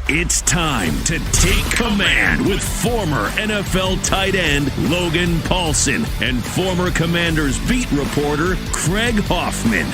It's time to take command with former NFL tight end Logan Paulsen and former Commanders beat reporter Craig Hoffman.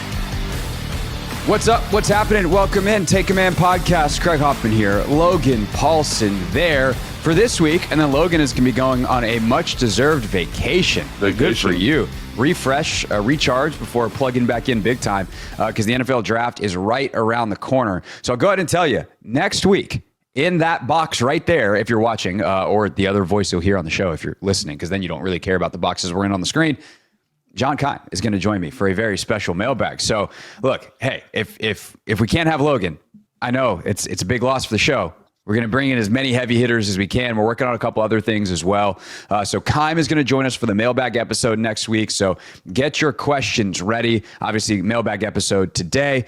What's up? What's happening? Welcome in. Take Command Podcast. Craig Hoffman here. Logan Paulsen there for this week. And then Logan is going to be going on a much-deserved vacation. Good for you. Refresh, recharge before plugging back in big time because the NFL draft is right around the corner. So I'll go ahead and tell you, next week, in that box right there, if you're watching, or the other voice you'll hear on the show if you're listening, because then you don't really care about the boxes we're in on the screen, John Kine is going to join me for a very special mailbag. So look, hey, if we can't have Logan, I know it's a big loss for the show. We're going to bring in as many heavy hitters as we can. We're working on a couple other things as well. So Kime is going to join us for the mailbag episode next week. So get your questions ready. Obviously, mailbag episode today.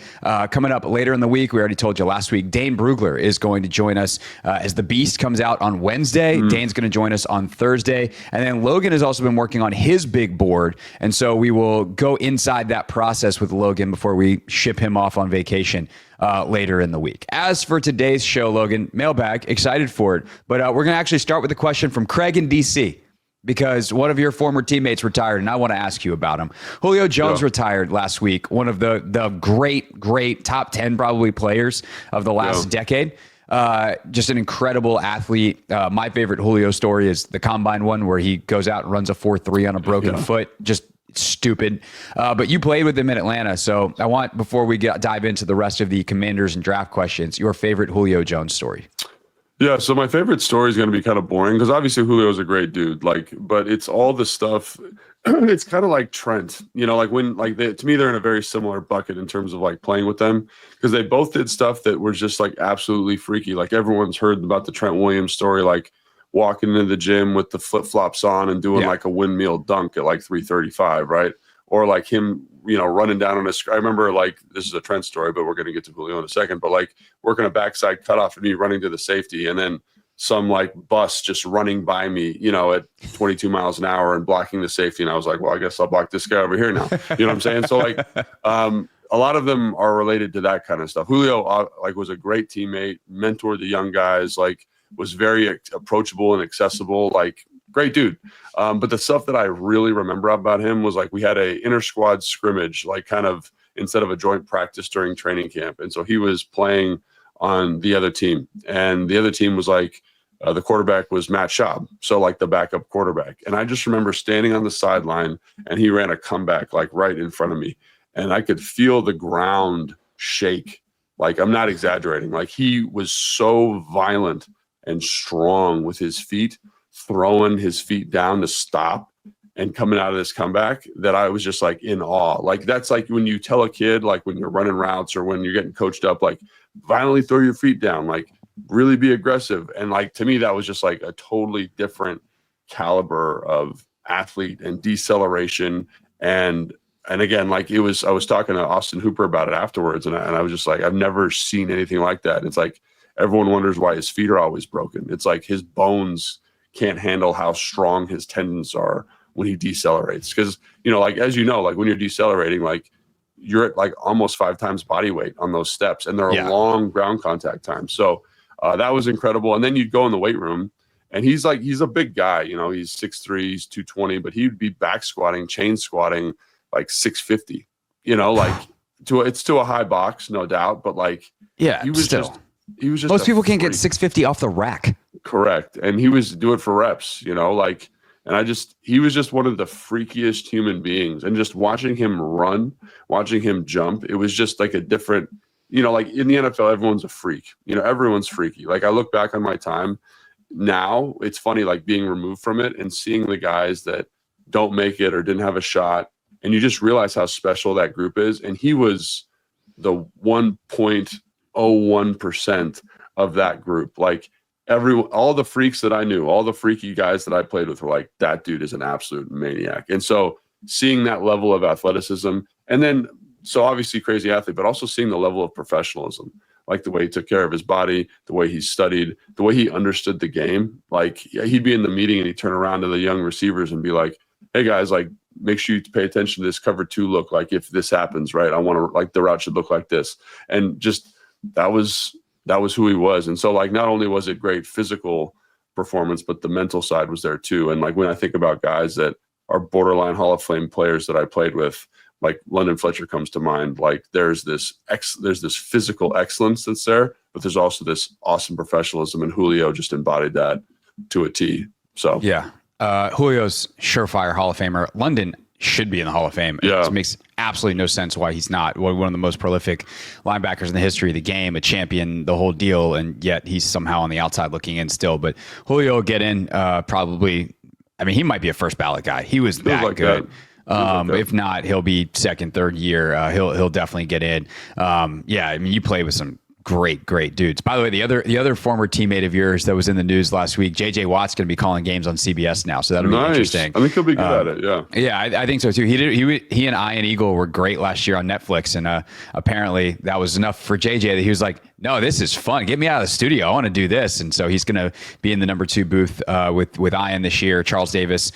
Coming up later in the week, we already told you last week, Dane Brugler is going to join us as The Beast comes out on Wednesday. Dane's going to join us on Thursday. And then Logan has also been working on his big board. And so we will go inside that process with Logan before we ship him off on vacation later in the week. As for today's show, Logan, mailbag, excited for it. But we're going to actually start with a question from Craig in D.C. because one of your former teammates retired, and I want to ask you about him. Julio Jones retired last week, one of the great top 10 probably players of the last decade. Just an incredible athlete. My favorite Julio story is the combine one where he goes out and runs a 4.3 on a broken foot. Just stupid. But you played with him in Atlanta. So I want, before we dive into the rest of the Commanders and draft questions, your favorite Julio Jones story. Yeah, so my favorite story is going to be kind of boring because obviously Julio's a great dude, but it's all the stuff. It's kind of like Trent, to me, they're in a very similar bucket in terms of like playing with them because they both did stuff that was just like absolutely freaky. Like everyone's heard about the Trent Williams story, like walking into the gym with the flip-flops on and doing like a windmill dunk at like 3:35, right? Or like him, running down on I remember like, this is a Trent story, but we're going to get to Julio in a second, but like working a backside cutoff and me running to the safety and then some like bus just running by me, at 22 miles an hour and blocking the safety. And I was like, well, I guess I'll block this guy over here now. You know what I'm saying? So like, a lot of them are related to that kind of stuff. Julio was a great teammate, mentored the young guys, was very approachable and accessible, great dude. But the stuff that I really remember about him was we had a inter squad scrimmage, kind of instead of a joint practice during training camp. And so he was playing on the other team and the other team was the quarterback was Matt Schaub. So the backup quarterback. And I just remember standing on the sideline and he ran a comeback right in front of me. And I could feel the ground shake. I'm not exaggerating. He was so violent and strong with his feet, throwing his feet down to stop and coming out of this comeback that I was just in awe. That's when you tell a kid, when you're running routes or when you're getting coached up, violently throw your feet down, really be aggressive. And to me, that was just a totally different caliber of athlete and deceleration. And again, I was talking to Austin Hooper about it afterwards. And I was just I've never seen anything like that. It's everyone wonders why his feet are always broken. It's his bones can't handle how strong his tendons are when he decelerates. Because, as when you're decelerating, you're at almost 5 times body weight on those steps. And they're a long ground contact time. So that was incredible. And then you'd go in the weight room and he's a big guy, he's 6'3", he's 220, but he'd be back squatting, chain squatting 650, it's to a high box, no doubt. But he was still. He was just most people can't get 650 off the rack. Correct. And he was doing it for reps, he was just one of the freakiest human beings. And just watching him run, watching him jump, it was just a different, in the NFL, everyone's a freak, everyone's freaky. I look back on my time now, it's funny, being removed from it and seeing the guys that don't make it or didn't have a shot. And you just realize how special that group is. And he was the 1.01% of that group. All the freaks that I knew, all the freaky guys that I played with were that dude is an absolute maniac. And so seeing that level of athleticism and then, so obviously crazy athlete, but also seeing the level of professionalism, the way he took care of his body, the way he studied, the way he understood the game. He'd be in the meeting and he'd turn around to the young receivers and be like, hey guys, make sure you pay attention to this cover 2 look. If this happens, right, I want to the route should look like this. And just, that was that was who he was. And so, like, not only was it great physical performance, but the mental side was there too. And like when I think about guys that are borderline Hall of Fame players that I played with, like London Fletcher comes to mind. Like there's this physical excellence that's there, but there's also this awesome professionalism, and Julio just embodied that to a T. So yeah, Julio's surefire Hall of Famer. London should be in the Hall of Fame. Yeah. It makes absolutely no sense why he's not. One of the most prolific linebackers in the history of the game, a champion, the whole deal, and yet he's somehow on the outside looking in still. But Julio will get in probably. I mean, he might be a first ballot guy. He was that like good. That. If not, he'll be second, third year. He'll definitely get in. Yeah, I mean, you play with some great dudes. By the way, the other former teammate of yours that was in the news last week, JJ Watt's going to be calling games on CBS now, so that'll be interesting. I think he'll be good at it. Yeah. Yeah, I think so too. He and Ian Eagle were great last year on Netflix, and apparently that was enough for JJ that he was like, no, this is fun. Get me out of the studio. I want to do this. And so he's going to be in the number 2 booth with Ian this year, Charles Davis,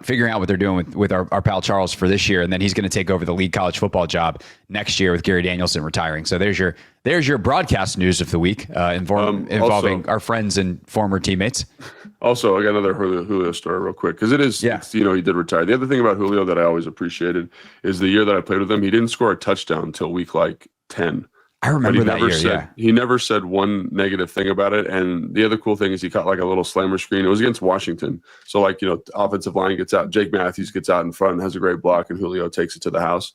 figuring out what they're doing with our pal Charles for this year. And then he's going to take over the lead college football job next year with Gary Danielson retiring. So there's your broadcast news of the week involving our friends and former teammates. Also, I got another Julio story real quick, because it is, he did retire. The other thing about Julio that I always appreciated is the year that I played with him, he didn't score a touchdown until week like 10. I remember that year, He never said one negative thing about it. And the other cool thing is he caught like a little slammer screen. It was against Washington. So like, offensive line gets out. Jake Matthews gets out in front and has a great block, and Julio takes it to the house.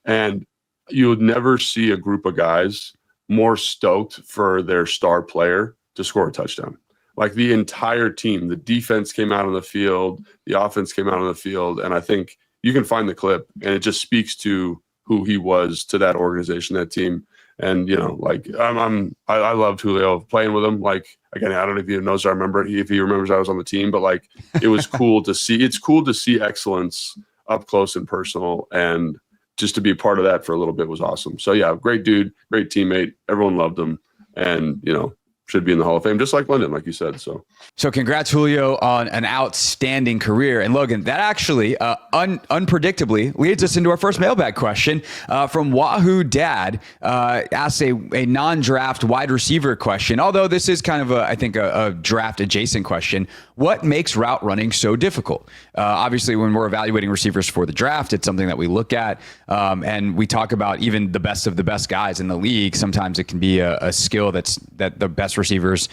And you would never see a group of guys more stoked for their star player to score a touchdown. Like the entire team, the defense came out on the field, the offense came out on the field. And I think you can find the clip, and it just speaks to who he was to that organization, that team. And I loved Julio, playing with him. Like, again, I don't know if he knows, if he remembers I was on the team, but like it was cool to see. It's cool to see excellence up close and personal, and just to be a part of that for a little bit was awesome. So yeah, great dude, great teammate. Everyone loved him, and should be in the Hall of Fame, just like London, like you said. So congrats, Julio, on an outstanding career. And Logan, that actually unpredictably leads us into our first mailbag question from Wahoo Dad. Asks a non-draft wide receiver question, although this is kind of a draft adjacent question. What makes route running so difficult? Obviously, when we're evaluating receivers for the draft, it's something that we look at, and we talk about even the best of the best guys in the league. Sometimes it can be a skill that the best receivers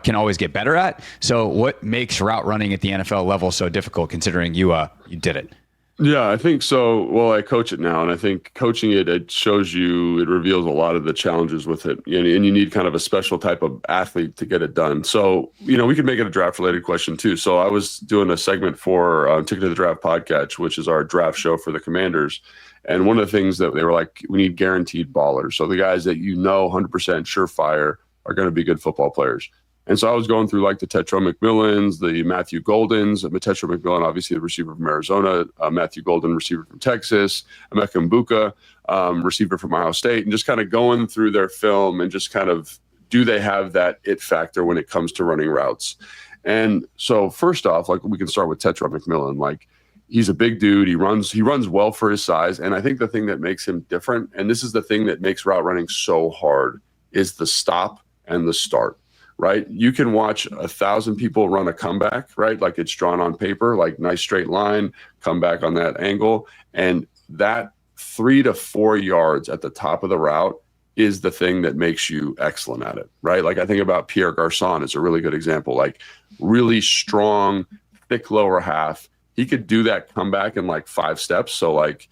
can always get better at. So what makes route running at the NFL level so difficult, considering you did it? Yeah, I think so. Well, I coach it now, and I think coaching it reveals a lot of the challenges with it. And you need kind of a special type of athlete to get it done. So, we could make it a draft related question too. So I was doing a segment for Ticket to the Draft podcast, which is our draft show for the Commanders. And one of the things that they were like, we need guaranteed ballers. So the guys that 100% surefire are going to be good football players. And so I was going through like the Tetro McMillans, the Matthew Goldens, Tetro McMillan, obviously the receiver from Arizona, Matthew Golden, receiver from Texas, Emeka Mbuka, receiver from Ohio State, and just kind of going through their film and just kind of, do they have that it factor when it comes to running routes? And so first off, like we can start with Tetro McMillan. Like he's a big dude. He runs well for his size. And I think the thing that makes him different, and this is the thing that makes route running so hard, is the stop and the start. Right? You can watch 1,000 people run a comeback, right? Like it's drawn on paper, like nice straight line, come back on that angle. And that 3 to 4 yards at the top of the route is the thing that makes you excellent at it, right? Like I think about Pierre Garçon is a really good example, like really strong, thick lower half. He could do that comeback in like 5 steps. So like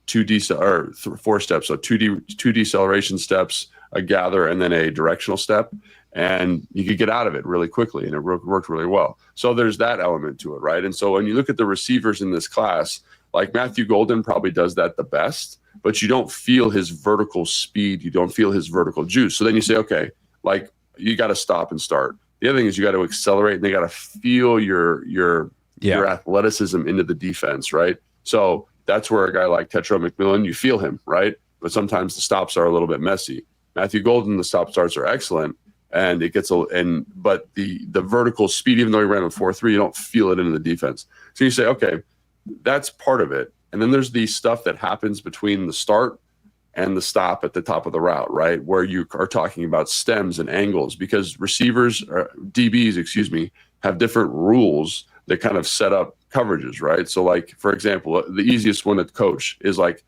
4 steps. So two deceleration steps, a gather, and then a directional step. And you could get out of it really quickly, and it worked really well. So there's that element to it, right? And so when you look at the receivers in this class, like Matthew Golden probably does that the best, but you don't feel his vertical speed. You don't feel his vertical juice. So then you say, okay, like you got to stop and start. The other thing is you got to accelerate, and they got to feel your athleticism into the defense, right? So that's where a guy like Tetro McMillan, you feel him, right? But sometimes the stops are a little bit messy. Matthew Golden, the stop starts are excellent. And it gets but the vertical speed, even though he ran a 4.3, you don't feel it into the defense. So you say, okay, that's part of it. And then there's the stuff that happens between the start and the stop at the top of the route, right? Where you are talking about stems and angles, because DBs, have different rules that kind of set up coverages, right? So like, for example, the easiest one to coach is like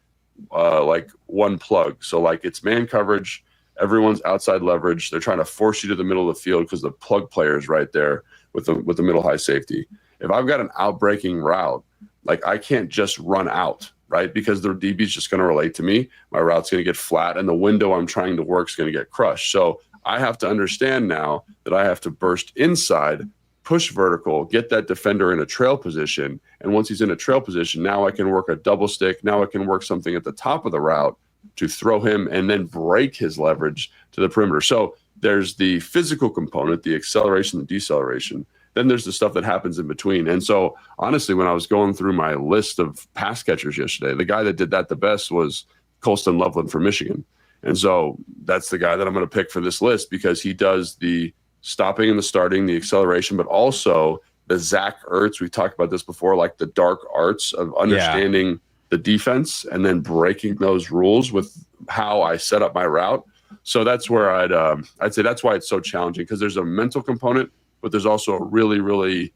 one plug. So like it's man coverage, everyone's outside leverage. They're trying to force you to the middle of the field because the plug player is right there with the middle high safety. If I've got an outbreaking route, like I can't just run out, right? Because the DB is just going to relate to me. My route's going to get flat, and the window I'm trying to work is going to get crushed. So I have to understand now that I have to burst inside, push vertical, get that defender in a trail position. And once he's in a trail position, now I can work a double stick. Now I can work something at the top of the route to throw him and then break his leverage to the perimeter. So there's the physical component, the acceleration, the deceleration. Then there's the stuff that happens in between. And so honestly, when I was going through my list of pass catchers yesterday, the guy that did that the best was Colston Loveland from Michigan. And so that's the guy that I'm going to pick for this list, because he does the stopping and the starting, the acceleration, but also the Zach Ertz. We talked about this before, like the dark arts of understanding the defense and then breaking those rules with how I set up my route. So that's where I'd say that's why it's so challenging, because there's a mental component, but there's also a really, really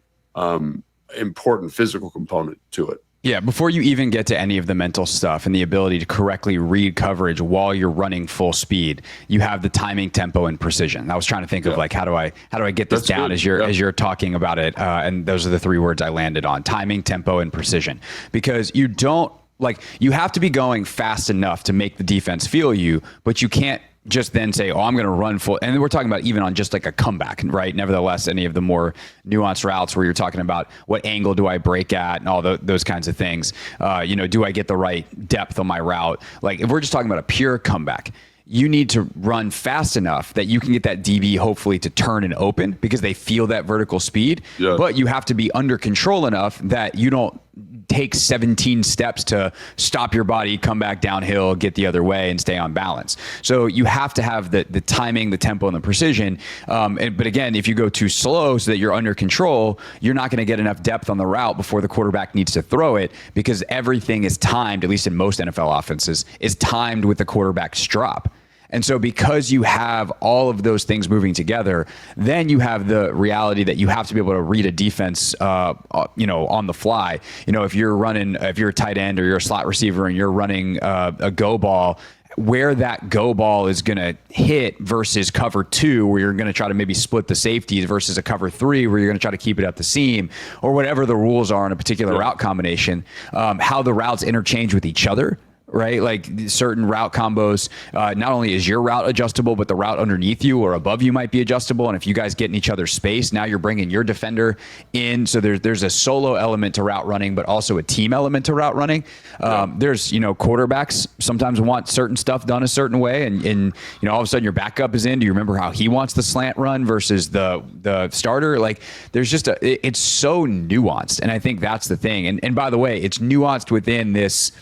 important physical component to it. Yeah, before you even get to any of the mental stuff and the ability to correctly read coverage while you're running full speed, you have the timing, tempo, and precision. I was trying to think of like, how do I get this down as you're talking about it, and those are the three words I landed on: timing, tempo, and precision. Because you have to be going fast enough to make the defense feel you, but you can't just then say, I'm going to run full. And we're talking about even on just like a comeback, right? Nevertheless, any of the more nuanced routes where you're talking about what angle do I break at and all those kinds of things. Do I get the right depth on my route? Like if we're just talking about a pure comeback, you need to run fast enough that you can get that DB hopefully to turn and open because they feel that vertical speed. Yeah. But you have to be under control enough that you don't take 17 steps to stop your body, come back downhill, get the other way, and stay on balance. So you have to have the timing, the tempo, and the precision. But again, if you go too slow so that you're under control, you're not going to get enough depth on the route before the quarterback needs to throw it, because everything is timed, at least in most NFL offenses, is timed with the quarterback's drop. And so because you have all of those things moving together, then you have the reality that you have to be able to read a defense, on the fly. If you're a tight end or you're a slot receiver and you're running a go ball, where that go ball is going to hit versus cover 2, where you're going to try to maybe split the safeties, versus a cover 3, where you're going to try to keep it at the seam, or whatever the rules are in a particular route combination, how the routes interchange with each other. Right? Like certain route combos, not only is your route adjustable, but the route underneath you or above you might be adjustable. And if you guys get in each other's space, now you're bringing your defender in. So there's a solo element to route running, but also a team element to route running. There's, quarterbacks sometimes want certain stuff done a certain way. And all of a sudden your backup is in. Do you remember how he wants the slant run versus the starter? Like there's just it's so nuanced. And I think that's the thing. And by the way, it's nuanced within this,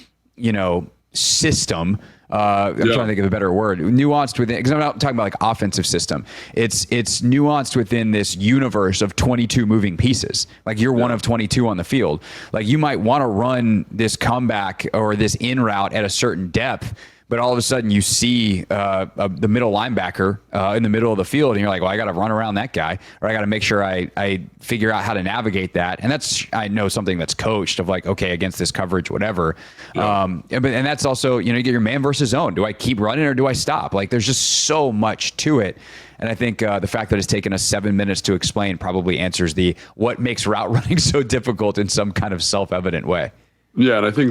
system. I'm trying to think of a better word. Nuanced within, because I'm not talking about like offensive system. It's nuanced within this universe of 22 moving pieces. Like you're one of 22 on the field. Like you might want to run this comeback or this in route at a certain depth, but all of a sudden you see the middle linebacker in the middle of the field, and you're like, well, I got to run around that guy, or I got to make sure I figure out how to navigate that. And that's, I know, something that's coached of like, okay, against this coverage, whatever. And that's also, you get your man versus zone. Do I keep running or do I stop? Like there's just so much to it. And I think the fact that it's taken us 7 minutes to explain probably answers what makes route running so difficult in some kind of self-evident way. Yeah, and I think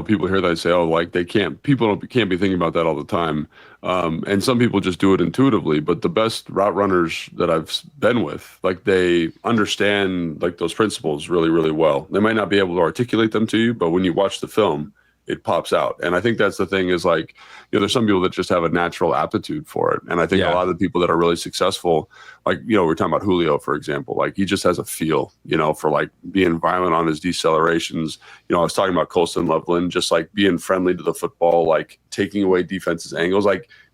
people hear that and say, people can't be thinking about that all the time. And some people just do it intuitively, but the best route runners that I've been with, they understand those principles really, really well. They might not be able to articulate them to you, but when you watch the film, it pops out. And I think that's the thing is there's some people that just have a natural aptitude for it. And I think a lot of the people that are really successful, we're talking about Julio, for example, he just has a feel, for being violent on his decelerations. I was talking about Colston Loveland, just being friendly to the football, taking away defenses angles.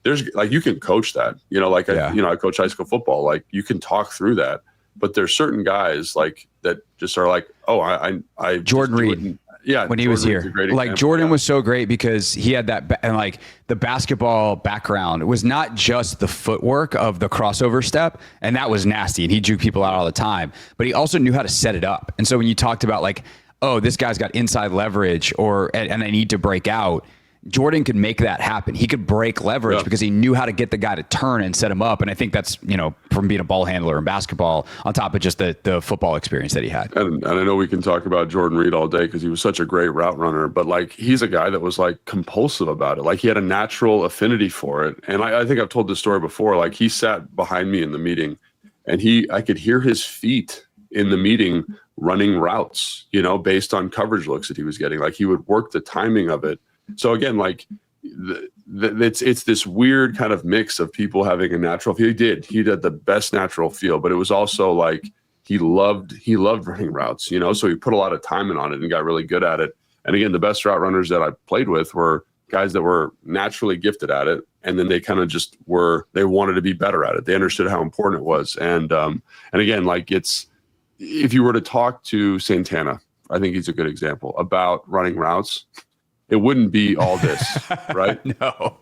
There's you can coach that, I coach high school football. You can talk through that, but there's certain guys that just are I Jordan Reed. Yeah, when he was Jordan here. a great Like example, Jordan was so great because he had that, and like the basketball background was not just the footwork of the crossover step, and that was nasty, and he drew people out all the time, but he also knew how to set it up. And so when you talked about like, oh, this guy's got inside leverage, and I need to break out, Jordan could make that happen. He could break leverage because he knew how to get the guy to turn and set him up. And I think that's, from being a ball handler in basketball on top of just the football experience that he had. And I know we can talk about Jordan Reed all day because he was such a great route runner, but like he's a guy that was like compulsive about it. Like he had a natural affinity for it. And I think I've told this story before. Like he sat behind me in the meeting and I could hear his feet in the meeting running routes, based on coverage looks that he was getting. Like he would work the timing of it. So again, like it's this weird kind of mix of people having a natural feel. He did the best natural feel, but it was also like he loved running routes, so he put a lot of time in on it and got really good at it. And again, the best route runners that I played with were guys that were naturally gifted at it, and then they kind of just they wanted to be better at it. They understood how important it was. And again, like if you were to talk to Santana, I think he's a good example about running routes. It wouldn't be all this, right? No,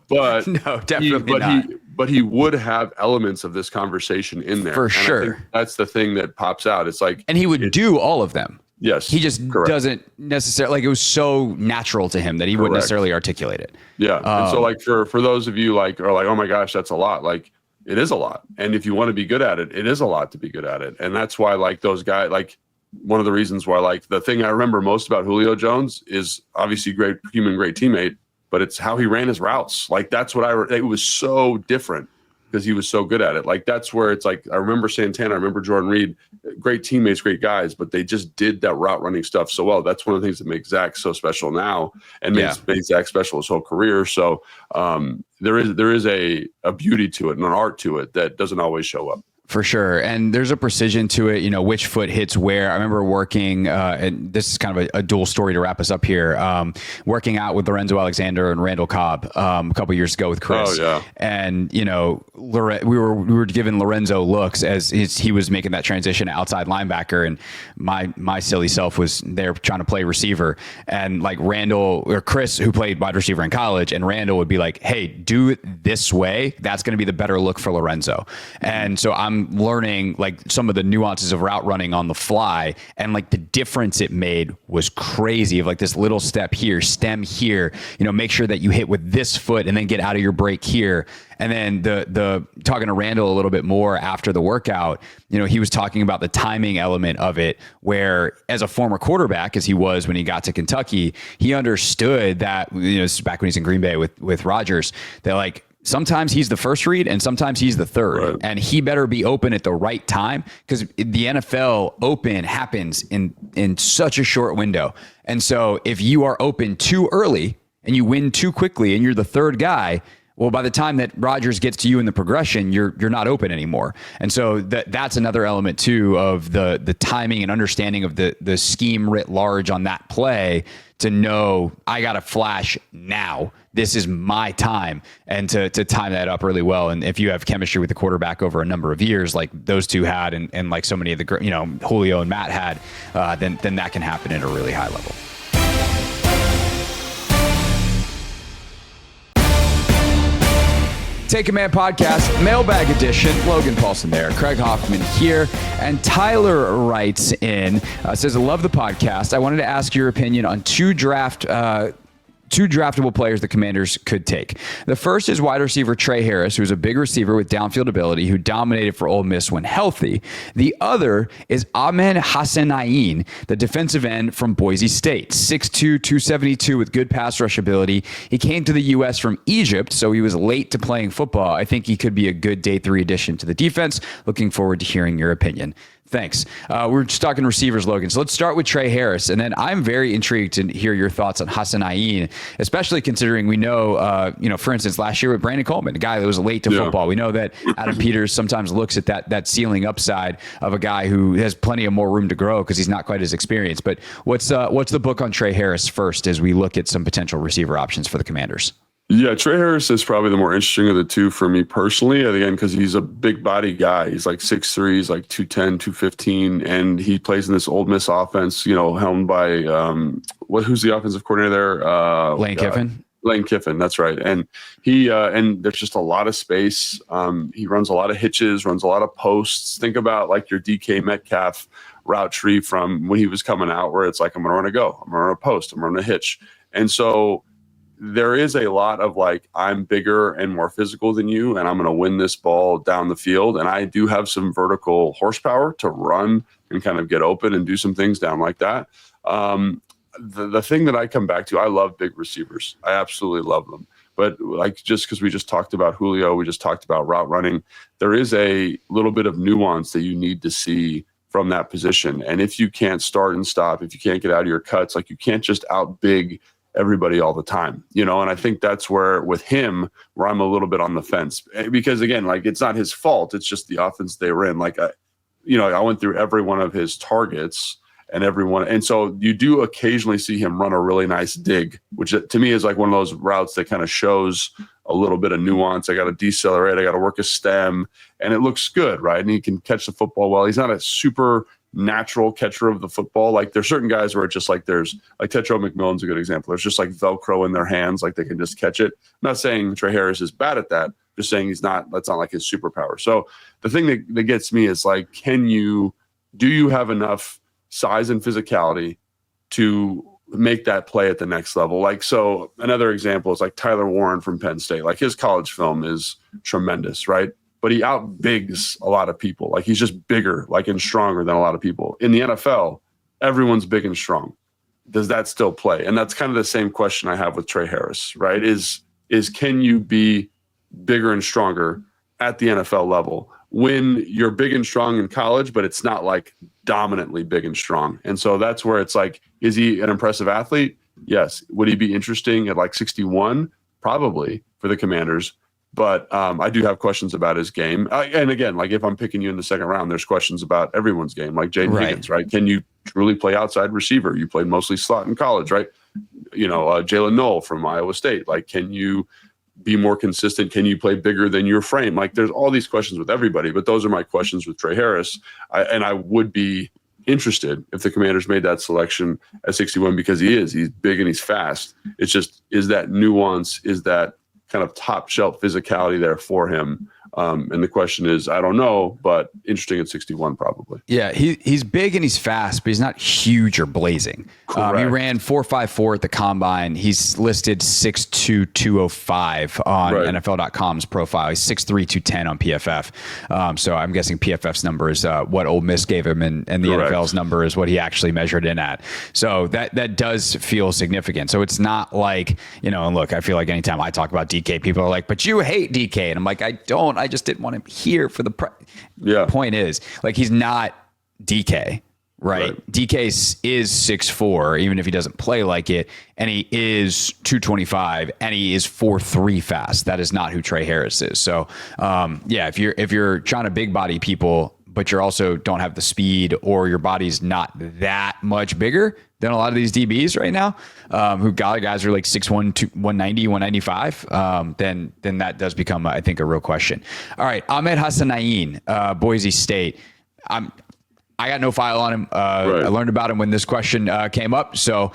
definitely not. But he would have elements of this conversation in there. For and sure. I think that's the thing that pops out. It's like, and he would do all of them. Yes. He just doesn't necessarily, like it was so natural to him that he wouldn't necessarily articulate it. Yeah. And so like for those of you like are like, oh my gosh, that's a lot. Like it is a lot. And if you want to be good at it, it is a lot to be good at it. And that's why like those guys, like one of the reasons why, like the thing I remember most about Julio Jones is obviously great teammate, but it's how he ran his routes. Like that's what it was so different because he was so good at it. Like that's where it's like, I remember Santana, I remember Jordan Reed, great teammates, great guys, but they just did that route running stuff so well. That's one of the things that makes Zach so special now and made Zach special his whole career. So there is a beauty to it and an art to it that doesn't always show up. For sure. And there's a precision to it, which foot hits where. I remember working, and this is kind of a dual story to wrap us up here, working out with Lorenzo Alexander and Randall Cobb a couple years ago with Chris. Oh, yeah. And, we were giving Lorenzo looks as he was making that transition to outside linebacker. And my silly self was there trying to play receiver. And like Randall or Chris, who played wide receiver in college, and Randall would be like, hey, do it this way. That's going to be the better look for Lorenzo. And so I'm learning like some of the nuances of route running on the fly, and like the difference it made was crazy of like this little step here, stem here, make sure that you hit with this foot and then get out of your break here. And then the talking to Randall a little bit more after the workout, he was talking about the timing element of it, where as a former quarterback, as he was when he got to Kentucky, he understood that, this is back when he's in Green Bay with Rodgers, that like, sometimes he's the first read and sometimes he's the third, right. And he better be open at the right time because the NFL open happens in such a short window. And so if you are open too early and you win too quickly and you're the third guy, well, by the time that Rodgers gets to you in the progression, you're not open anymore. And so that's another element too of the timing and understanding of the scheme writ large on that play, to know I got to flash now. This is my time, and to time that up really well. And if you have chemistry with the quarterback over a number of years, like those two had, and like so many of the Julio and Matt had, then that can happen at a really high level. Take Command Podcast, Mailbag Edition. Logan Paulsen there, Craig Hoffman here, and Tyler writes in, says, I love the podcast. I wanted to ask your opinion on two draftable players the Commanders could take. The first is wide receiver Trey Harris, who's a big receiver with downfield ability who dominated for Ole Miss when healthy. The other is Ahmed Hassenien, the defensive end from Boise State, 6'2", 272 with good pass rush ability. He came to the U.S. from Egypt, so he was late to playing football. I think he could be a good day 3 addition to the defense. Looking forward to hearing your opinion. Thanks. We're just talking receivers, Logan. So let's start with Trey Harris. And then I'm very intrigued to hear your thoughts on Hassenien, especially considering we know, for instance, last year with Brandon Coleman, a guy that was late to football. We know that Adam Peters sometimes looks at that ceiling upside of a guy who has plenty of more room to grow because he's not quite as experienced. But what's the book on Trey Harris first as we look at some potential receiver options for the Commanders? Yeah, Trey Harris is probably the more interesting of the two for me personally, again, because he's a big body guy. He's like 6'3", he's like 210, 215, and he plays in this Ole Miss offense, helmed by who's the offensive coordinator there? Lane Kiffin. Lane Kiffin, that's right. And he and there's just a lot of space. He runs a lot of hitches, runs a lot of posts. Think about like your DK Metcalf route tree from when he was coming out, where it's like, I'm gonna run a go, I'm gonna run a post, I'm gonna run a hitch. And so there is a lot of like, I'm bigger and more physical than you, and I'm gonna win this ball down the field. And I do have some vertical horsepower to run and kind of get open and do some things down like that. The thing that I come back to, I love big receivers. I absolutely love them. But like, just because we just talked about Julio, we just talked about route running, there is a little bit of nuance that you need to see from that position. And if you can't start and stop, if you can't get out of your cuts, like you can't just out big everybody all the time, you know? And I think that's where with him, where I'm a little bit on the fence, because again, like it's not his fault. It's just the offense they were in. Like, I went through every one of his targets and everyone. And so you do occasionally see him run a really nice dig, which to me is like one of those routes that kind of shows a little bit of nuance. I got to decelerate. I got to work a stem, and it looks good, right? And he can catch the football well. He's not a super natural catcher of the football. Like there's certain guys where it's just like there's like Tetra McMillan's a good example. There's just like Velcro in their hands, like they can just catch it. I'm not saying Trey Harris is bad at that. Just saying that's not like his superpower. So the thing that gets me is like, do you have enough size and physicality to make that play at the next level? Like, so another example is like Tyler Warren from Penn State. Like his college film is tremendous, right? But he outbigs a lot of people. Like he's just bigger, like and stronger than a lot of people. In the NFL, everyone's big and strong. Does that still play? And that's kind of the same question I have with Trey Harris, right? Is can you be bigger and stronger at the NFL level when you're big and strong in college, but it's not like dominantly big and strong? And so that's where it's like, is he an impressive athlete? Yes. Would he be interesting at like 61? Probably for the Commanders. But I do have questions about his game. And again, like if I'm picking you in the second round, there's questions about everyone's game, like Jaden Higgins, right? Can you truly play outside receiver? You played mostly slot in college, right? Jalen Noel from Iowa State. Like, can you be more consistent? Can you play bigger than your frame? Like there's all these questions with everybody, but those are my questions with Trey Harris. I would be interested if the Commanders made that selection at 61 because he's big and he's fast. It's just, is that nuance, is that kind of top shelf physicality there for him? And the question is, I don't know, but interesting at 61 probably. Yeah, he's big and he's fast, but he's not huge or blazing. He ran 4.54 at the combine. He's listed 6'2", 205 on NFL.com's profile. He's 6'3", 210 on PFF. So I'm guessing PFF's number is what Ole Miss gave him, and the NFL's number is what he actually measured in at. So that does feel significant. So it's not like, and look, I feel like anytime I talk about DK, people are like, but you hate DK. And I'm like, I don't. I just didn't want him here for the point is, like, he's not DK, right? DK is 6'4", even if he doesn't play like it, and he is 225, and he is 4.3 fast. That is not who Trey Harris is. So, if you're trying to big body people, but you also don't have the speed, or your body's not that much bigger than a lot of these DBs right now, who guys are like 6'1", 190, 195, then that does become, I think, a real question. All right, Ahmed Hassenien, Boise State. I got no file on him. I learned about him when this question came up. So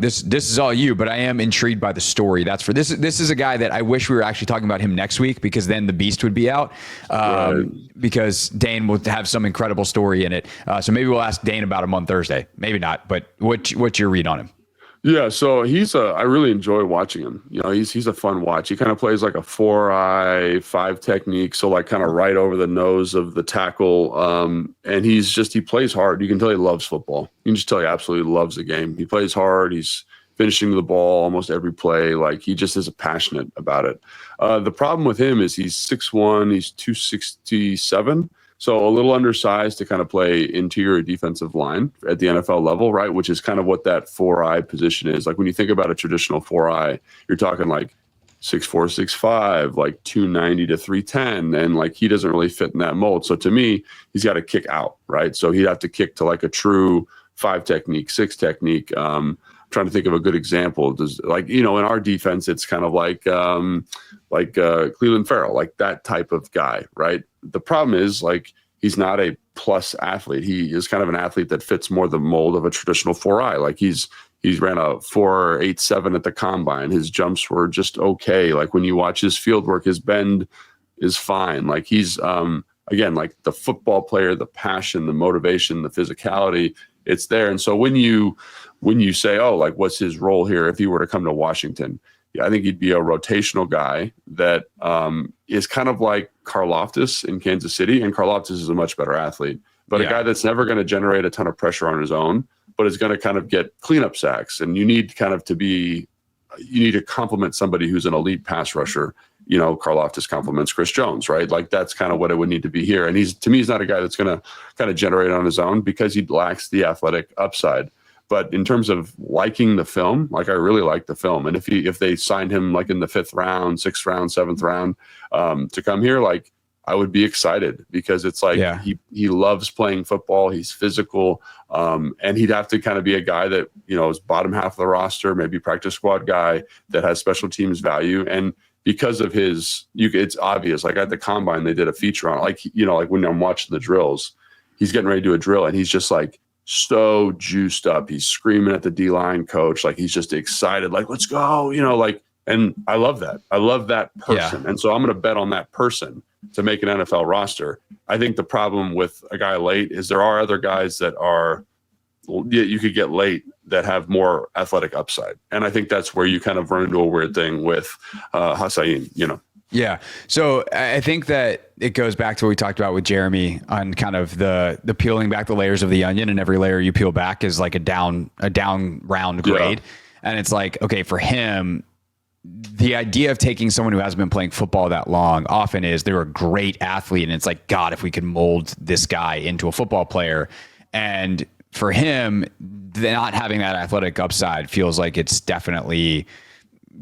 this is all you, but I am intrigued by the story. This is a guy that I wish we were actually talking about him next week, because then the beast would be out, because Dane will have some incredible story in it. So maybe we'll ask Dane about him on Thursday. Maybe not, but what's your read on him? Yeah, so I really enjoy watching him. He's a fun watch. He kind of plays like a 4-eye, 5 technique, so like kind of right over the nose of the tackle. And he plays hard. You can tell he loves football. You can just tell he absolutely loves the game. He plays hard. He's finishing the ball almost every play. Like, he just is passionate about it. The problem with him is he's 6'1", he's 267. So a little undersized to kind of play interior defensive line at the NFL level, right? Which is kind of what that 4-eye position is. Like, when you think about a traditional 4-eye, you're talking like 6'4", 6'5", like 290 to 310. And like, he doesn't really fit in that mold. So to me, he's got to kick out, right? So he'd have to kick to like a true 5 technique, 6 technique. Trying to think of a good example. In our defense, it's kind of like Cleveland Farrell, like that type of guy, right? The problem is, like, he's not a plus athlete. He is kind of an athlete that fits more the mold of a traditional 4-eye. Like, he's He's ran a 4.87 at the combine. His jumps were just okay. Like when you watch his field work, his bend is fine. Like he's, again, like the football player, the passion, the motivation, the physicality, it's there. And so when you say, oh, like what's his role here if he were to come to Washington? Yeah, I think he'd be a rotational guy that is kind of like Karlaftis in Kansas City. And Karlaftis is a much better athlete, but a guy that's never going to generate a ton of pressure on his own, but is going to kind of get cleanup sacks. And you need to complement somebody who's an elite pass rusher. You know, Karlaftis complements Chris Jones, right? Like that's kind of what it would need to be here. And he's not a guy that's going to kind of generate on his own because he lacks the athletic upside. But in terms of liking the film, like I really like the film. And if they signed him like in the 5th round, 6th round, 7th round to come here, like I would be excited because it's like he loves playing football. He's physical. And he'd have to kind of be a guy that, you know, is bottom half of the roster, maybe practice squad guy that has special teams value. And because of it's obvious, like at the combine, they did a feature on it. Like, you know, like when I'm watching the drills, he's getting ready to do a drill and he's just like, so juiced up. He's screaming at the D-line coach. Like he's just excited. Like, let's go, you know, like, and I love that. I love that person. And so I'm going to bet on that person to make an NFL roster. I think the problem with a guy late is there are other guys that are, you could get late that have more athletic upside. And I think that's where you kind of run into a weird thing with Hassenien, you know. Yeah. So I think that it goes back to what we talked about with Jeremy on kind of the peeling back the layers of the onion, and every layer you peel back is like a down round grade. Yeah. And it's like, okay, for him, the idea of taking someone who hasn't been playing football that long often is they're a great athlete. And it's like, God, if we could mold this guy into a football player. And for him, not having that athletic upside feels like it's definitely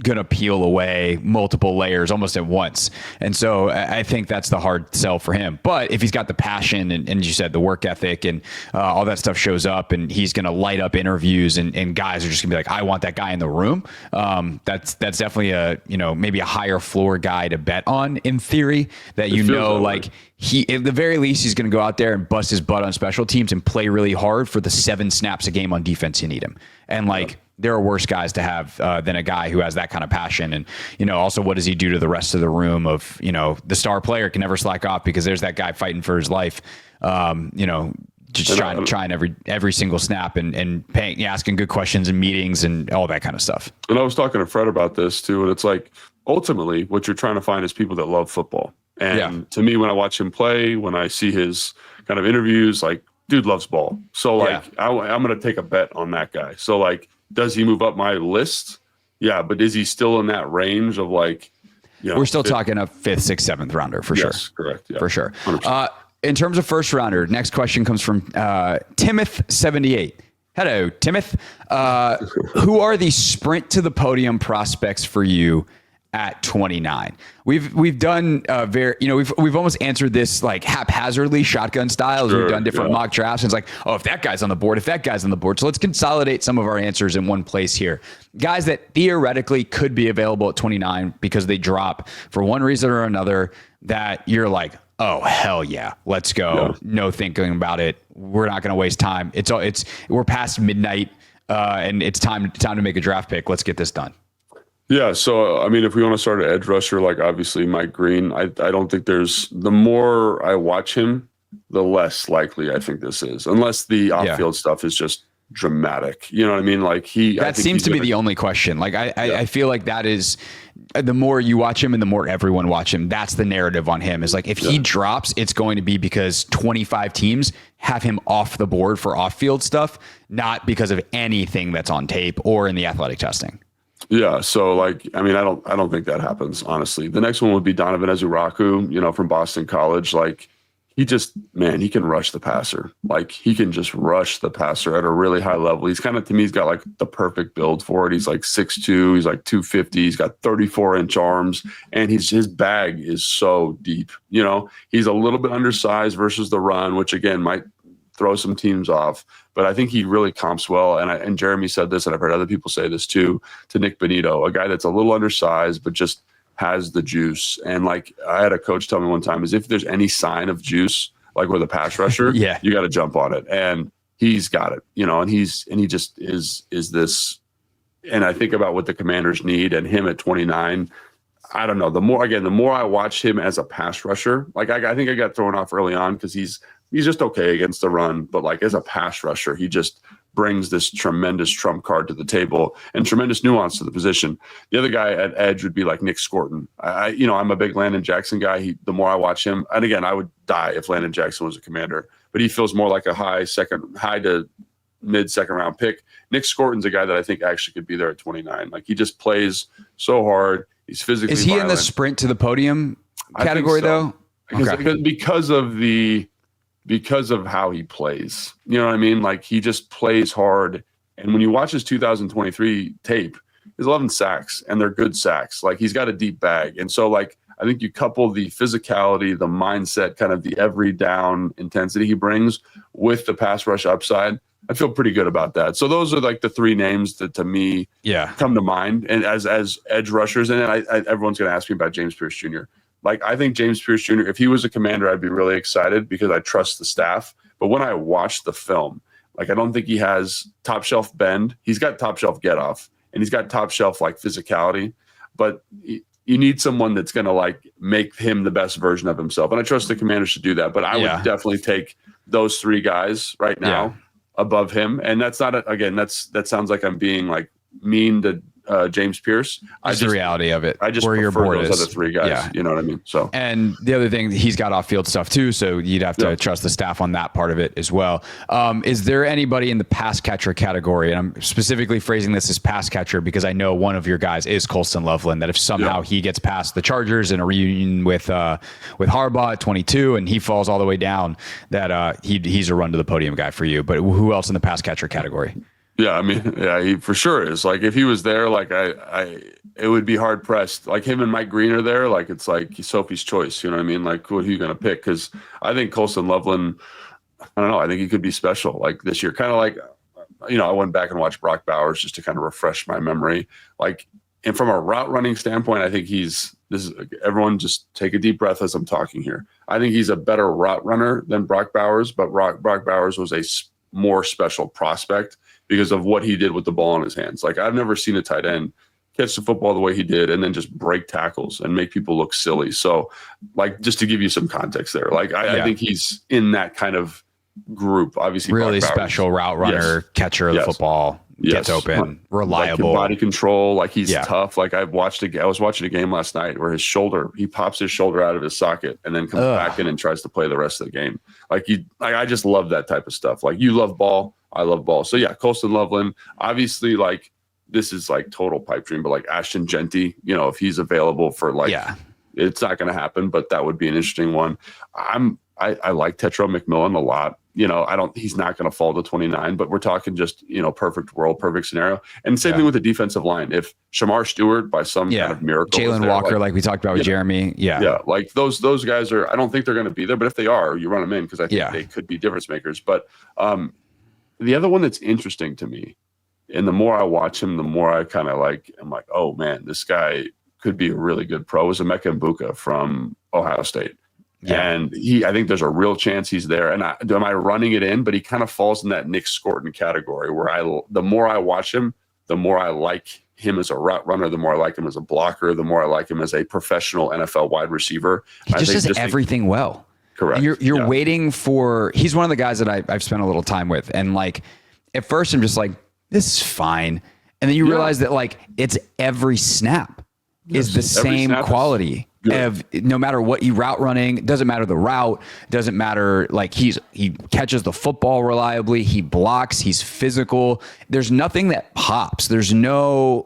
going to peel away multiple layers almost at once. And so I think that's the hard sell for him. But if he's got the passion and you said the work ethic and all that stuff shows up, and he's going to light up interviews and guys are just gonna be like, I want that guy in the room. That's definitely maybe a higher floor guy to bet on in theory, that he, at the very least, he's going to go out there and bust his butt on special teams and play really hard for the 7 snaps a game on defense you need him. And there are worse guys to have than a guy who has that kind of passion. And, you know, also what does he do to the rest of the room of, you know, the star player can never slack off because there's that guy fighting for his life, just trying every single snap and paying, asking good questions in meetings and all that kind of stuff. And I was talking to Fred about this too. And it's like, ultimately what you're trying to find is people that love football. And to me, when I watch him play, when I see his kind of interviews, like, dude loves ball. So I'm going to take a bet on that guy. So like, does he move up my list? Yeah. But is he still in that range of like, you know, we're still talking a 5th, 6th, 7th rounder for sure. Correct. Yeah. For sure. In terms of first rounder, next question comes from Timoth78. Hello, Timoth. Who are the sprint to the podium prospects for you at 29? We've done we've almost answered this like haphazardly, shotgun style. We've done different mock drafts. And it's like, oh, if that guy's on the board. So let's consolidate some of our answers in one place here. Guys that theoretically could be available at 29 because they drop for one reason or another that you're like, oh, hell yeah, let's go. No thinking about it. We're not going to waste time. We're past midnight and it's time to make a draft pick. Let's get this done. Yeah. So, I mean, if we want to start an edge rusher, like obviously Mike Green, I don't think the more I watch him, the less likely I think this is, unless the off-field stuff is just dramatic. You know what I mean? Like that seems to be the only question. Like I feel like that is, the more you watch him and the more everyone watch him, that's the narrative on him is like, if he drops, it's going to be because 25 teams have him off the board for off-field stuff, not because of anything that's on tape or in the athletic testing. Yeah. So like, I mean, I don't think that happens, honestly. The next one would be Donovan Ezuraku, you know, from Boston College. Like he can rush the passer. Like he can just rush the passer at a really high level. He's kind of, to me, he's got like the perfect build for it. He's like 6'2", he's like 250, he's got 34-inch arms, and his bag is so deep. You know, he's a little bit undersized versus the run, which again might throw some teams off, but I think he really comps well. And Jeremy said this, and I've heard other people say this too, to Nick Bonito, a guy that's a little undersized, but just has the juice. And like I had a coach tell me one time, is if there's any sign of juice, like with a pass rusher, you got to jump on it. And he's got it, and he just is this. And I think about what the Commanders need, and him at 29. I don't know. The more I watch him as a pass rusher, like I think I got thrown off early on because he's just okay against the run, but like as a pass rusher, he just brings this tremendous trump card to the table and tremendous nuance to the position. The other guy at edge would be like Nick Scorton. I'm a big Landon Jackson guy. The more I watch him, and again, I would die if Landon Jackson was a Commander, but he feels more like a high to mid second round pick. Nick Scorton's a guy that I think actually could be there at 29. Like he just plays so hard. He's physically Is he violent. in the sprint to the podium category though? Because of how he plays. You know what I mean? Like he just plays hard. And when you watch his 2023 tape, he's 11 sacks, and they're good sacks. Like he's got a deep bag. And so like I think you couple the physicality, the mindset, kind of the every down intensity he brings with the pass rush upside. I feel pretty good about that. So those are like the three names that to me come to mind, and as edge rushers. And then everyone's going to ask me about James Pierce Jr. Like I think James Pierce Jr., if he was a Commander, I'd be really excited because I trust the staff. But when I watch the film, like I don't think he has top shelf bend. He's got top shelf get off, and he's got top shelf like physicality. But you need someone that's going to like make him the best version of himself. And I trust the Commanders to do that. But I would definitely take those three guys right now above him. And that's not that sounds like I'm being like mean to James Pierce. That's the reality of it. I just where your prefer board those is. other three guys. Yeah. You know what I mean? So, and the other thing, he's got off-field stuff too, so you'd have to trust the staff on that part of it as well. Is there anybody in the pass catcher category? And I'm specifically phrasing this as pass catcher because I know one of your guys is Colston Loveland. That if somehow he gets past the Chargers in a reunion with Harbaugh at 22 and he falls all the way down, that he's a run to the podium guy for you. But who else in the pass catcher category? Yeah, I mean, he for sure is. Like, if he was there, like, it would be hard pressed. Like him and Mike Green are there. Like, it's like Sophie's choice. You know what I mean? Like, what are you going to pick? Because I think Colston Loveland, I don't know. I think he could be special. Like this year, kind of like, I went back and watched Brock Bowers just to kind of refresh my memory. Like, and from a route running standpoint, I think everyone just take a deep breath as I'm talking here. I think he's a better route runner than Brock Bowers, but Brock Bowers was a more special prospect because of what he did with the ball in his hands. Like I've never seen a tight end catch the football the way he did and then just break tackles and make people look silly. So like, just to give you some context there, like I think he's in that kind of group, obviously really special route runner, catcher of the football, gets open, reliable, like body control. Like he's tough. Like I was watching a game last night where he pops his shoulder out of his socket and then comes back in and tries to play the rest of the game. I just love that type of stuff. Like you love ball. I love ball. So yeah, Colston Loveland, obviously like this is like total pipe dream, but like Ashton Genty, if he's available for it's not going to happen, but that would be an interesting one. I like Tetro McMillan a lot. He's not going to fall to 29, but we're talking just, perfect world, perfect scenario. And same thing with the defensive line. If Shamar Stewart by some kind of miracle, Jalen Walker, like we talked about with Jeremy. Yeah. Like those guys I don't think they're going to be there, but if they are, you run them in because I think they could be difference makers. But the other one that's interesting to me, and the more I watch him, the more I kind of I'm like, oh man, this guy could be a really good pro, is Emeka Mbuka from Ohio State. Yeah. And I think there's a real chance he's there. And am I running it in? But he kind of falls in that Nick Scorton category where the more I watch him, the more I like him as a route runner, the more I like him as a blocker, the more I like him as a professional NFL wide receiver. He just does everything well. Correct. And you're waiting for, he's one of the guys that I've spent a little time with. And like, at first I'm just like, this is fine. And then you realize that like, it's every snap is the same quality. No matter what you route running, it doesn't matter the route, doesn't matter. Like he catches the football reliably, he blocks, he's physical. There's nothing that pops. There's no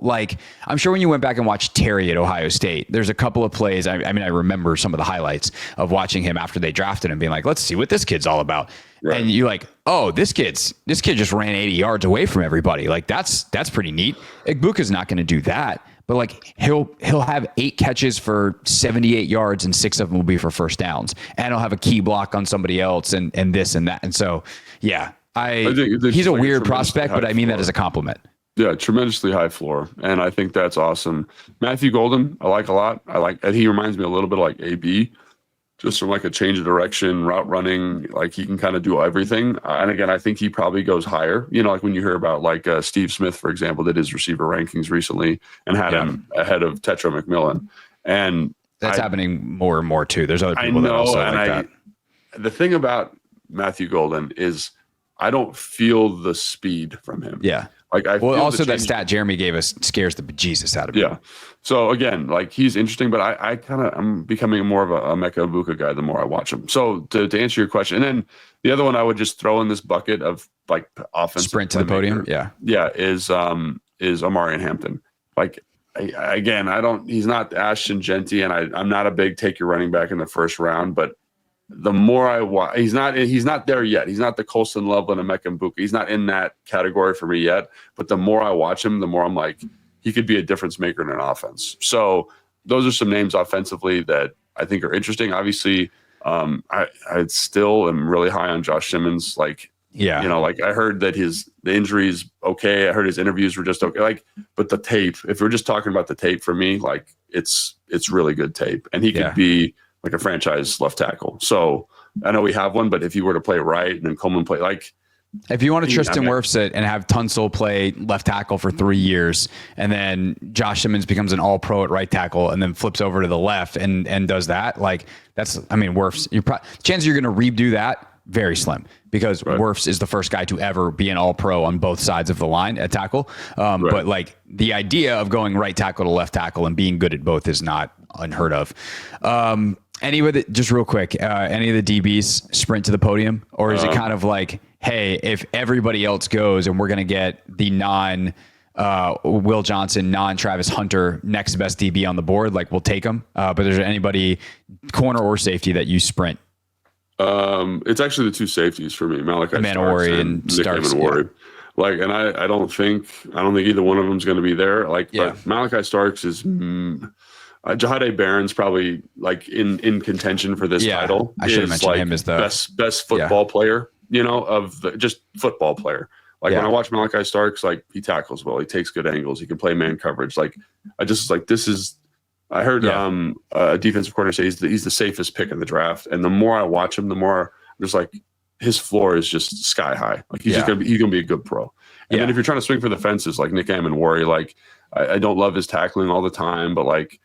I'm sure when you went back and watched Terry at Ohio State, there's a couple of plays. I remember some of the highlights of watching him after they drafted him, being like, let's see what this kid's all about. Right. And you're like, oh, this kid just ran 80 yards away from everybody. Like that's pretty neat. Igbuka's not going to do that. But like he'll have 8 catches for 78 yards and 6 of them will be for first downs, and he'll have a key block on somebody else and this and that. And so, he's a weird prospect, but I mean that as a compliment. Yeah, tremendously high floor, and I think that's awesome. Matthew Golden, I like a lot. He reminds me a little bit like AB. just from like a change of direction, route running, like he can kind of do everything. And again, I think he probably goes higher. You know, like when you hear about like Steve Smith, for example, did his receiver rankings recently and had him ahead of Tetra McMillan. And that's happening more and more too. There's other people that also like that. The thing about Matthew Golden is I don't feel the speed from him. Yeah. Like also that stat Jeremy gave us scares the bejesus out of me. Yeah. So again, like he's interesting, but I'm becoming more of a Mecca Ibuka guy the more I watch him. So to answer your question, and then the other one I would just throw in this bucket of like offensive sprint to the podium. Yeah. Yeah. Is Amarian Hampton. Like he's not Ashton Genty, and I'm not a big take your running back in the first round, but the more I watch, he's not there yet. He's not the Colson Loveland and Mecca Ibuka. He's not in that category for me yet. But the more I watch him, the more I'm like, he could be a difference maker in an offense. So those are some names offensively that I think are interesting. Obviously, I still am really high on Josh Simmons. Like, you know, like I heard that the injury's okay. I heard his interviews were just okay. Like, but the tape, if we're just talking about the tape for me, like it's really good tape, and he could be like a franchise left tackle. So I know we have one, but if you were to play right and then Coleman play, like if you want to Tristan Wirfs it and have Tunsil play left tackle for 3 years, and then Josh Simmons becomes an all-pro at right tackle and then flips over to the left and does that, like Wirfs, chances you're going to redo that very slim, because Wirfs is the first guy to ever be an all-pro on both sides of the line at tackle. But like the idea of going right tackle to left tackle and being good at both is not unheard of. Just real quick, any of the DBs sprint to the podium, or is it kind of like, hey, if everybody else goes and we're going to get the Will Johnson, non-Travis Hunter next best DB on the board, like we'll take them. But is there anybody, corner or safety, that you sprint? It's actually the two safeties for me, Malachi Starks and Starks. Like, and I don't think either one of them is going to be there. Like, but Malachi Starks is. Jahadae Barron's probably like in contention for this title. I should have mentioned him as the best football player, you know, just football player. Like when I watch Malachi Starks, like he tackles well, he takes good angles, he can play man coverage. Like I heard a defensive coordinator say he's the safest pick in the draft. And the more I watch him, the more I'm just like his floor is just sky high. Like he's gonna be a good pro. And then if you're trying to swing for the fences, like Nick Amon-Worry, like I don't love his tackling all the time, but like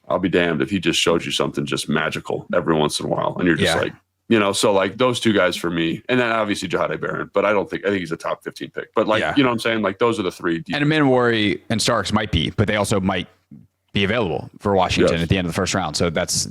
I'll be damned if he just showed you something just magical every once in a while. And you're just like, you know, so like those two guys for me, and then obviously Jahadae Barron, but I think he's a top 15 pick, but like, you know what I'm saying? Like those are the three. And Amon-Worry and Starks might be, but they also might be available for Washington at the end of the first round. So that's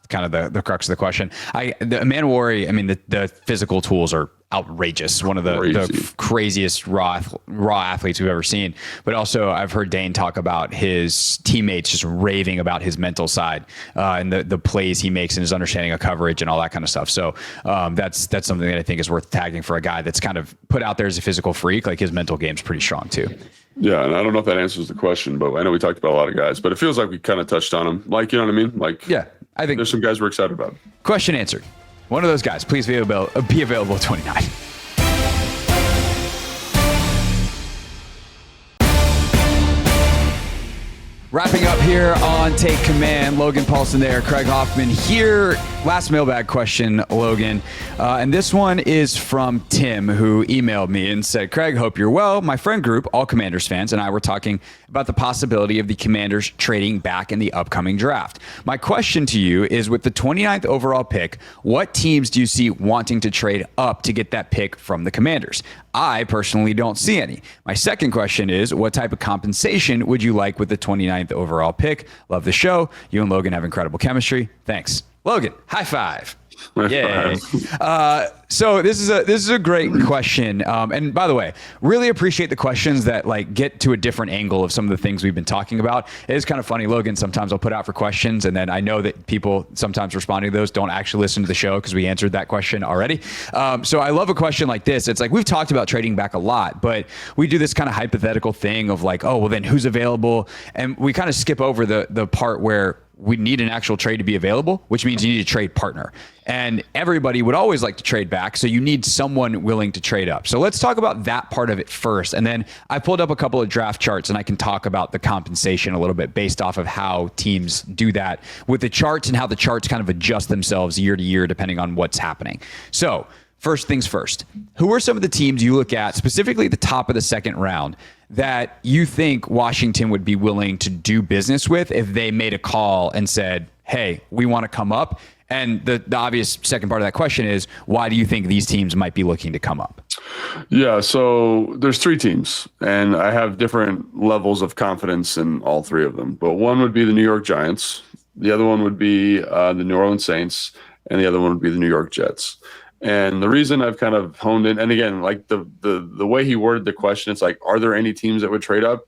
kind of the crux of the question. The Amon-Worry, I mean, the physical tools are outrageous. One of the craziest raw athletes we've ever seen. But also I've heard Dane talk about his teammates just raving about his mental side and the plays he makes and his understanding of coverage and all that kind of stuff. So that's something that I think is worth tagging for a guy that's kind of put out there as a physical freak. Like his mental game's pretty strong too. Yeah, and I don't know if that answers the question, but I know we talked about a lot of guys, but it feels like we kind of touched on them. Like, you know what I mean? Like, yeah, I think there's some guys we're excited about. Question answered. One of those guys, please be available at 29. Wrapping up here on Take Command, Logan Paulsen there, Craig Hoffman here. Last mailbag question, Logan. And this one is from Tim, who emailed me and said, Craig, hope you're well. My friend group, all Commanders fans, and I were talking about the possibility of the Commanders trading back in the upcoming draft. My question to you is, with the 29th overall pick, what teams do you see wanting to trade up to get that pick from the Commanders? I personally don't see any. My second question is, what type of compensation would you like with the 29th overall pick? Love the show. You and Logan have incredible chemistry. Thanks. Logan, high five. Yay. So this is a great question. And by the way, really appreciate the questions that like get to a different angle of some of the things we've been talking about. It is kind of funny, Logan. Sometimes I'll put out for questions, and then I know that people sometimes responding to those don't actually listen to the show because we answered that question already. So I love a question like this. It's like, we've talked about trading back a lot, but we do this kind of hypothetical thing of like, oh, well then who's available? And we kind of skip over the part where we need an actual trade to be available, which means you need a trade partner. And everybody would always like to trade back, so you need someone willing to trade up. So let's talk about that part of it first. And then I pulled up a couple of draft charts, and I can talk about the compensation a little bit based off of how teams do that with the charts and how the charts kind of adjust themselves year to year depending on what's happening. So first things first, who are some of the teams you look at, specifically at the top of the second round, that you think Washington would be willing to do business with if they made a call and said, hey, we want to come up? And the obvious second part of that question is, why do you think these teams might be looking to come up? Yeah, so there's 3 teams, and I have different levels of confidence in all 3 of them. But one would be the New York Giants, the other one would be the New Orleans Saints, and the other one would be the New York Jets. And the reason I've kind of honed in, and again, like the way he worded the question, it's like, are there any teams that would trade up?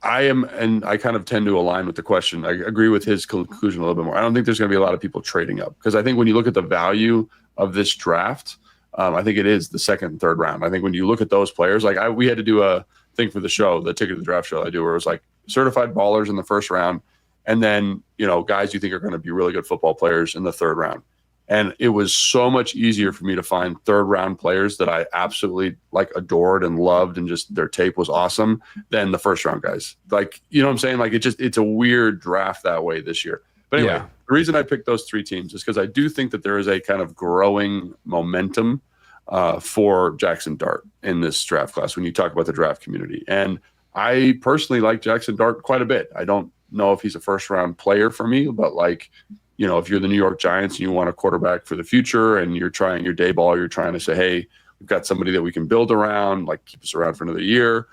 I am, and I kind of tend to align with the question. I agree with his conclusion a little bit more. I don't think there's going to be a lot of people trading up, because I think when you look at the value of this draft, I think it is the second and third round. I think when you look at those players, like we had to do a thing for the show, the Ticket to the Draft show I do, where it was like certified ballers in the first round, and then, guys you think are going to be really good football players in the third round. And it was so much easier for me to find third round players that I absolutely adored and loved, and just their tape was awesome, than the first round guys. Like, you know what I'm saying? Like, it's a weird draft that way this year. But anyway, The reason I picked those 3 teams is because I do think that there is a kind of growing momentum for Jackson Dart in this draft class when you talk about the draft community. And I personally like Jackson Dart quite a bit. I don't know if he's a first round player for me, but if you're the New York Giants and you want a quarterback for the future and you're trying your day ball, you're trying to say, hey, we've got somebody that we can build around, keep us around for another year,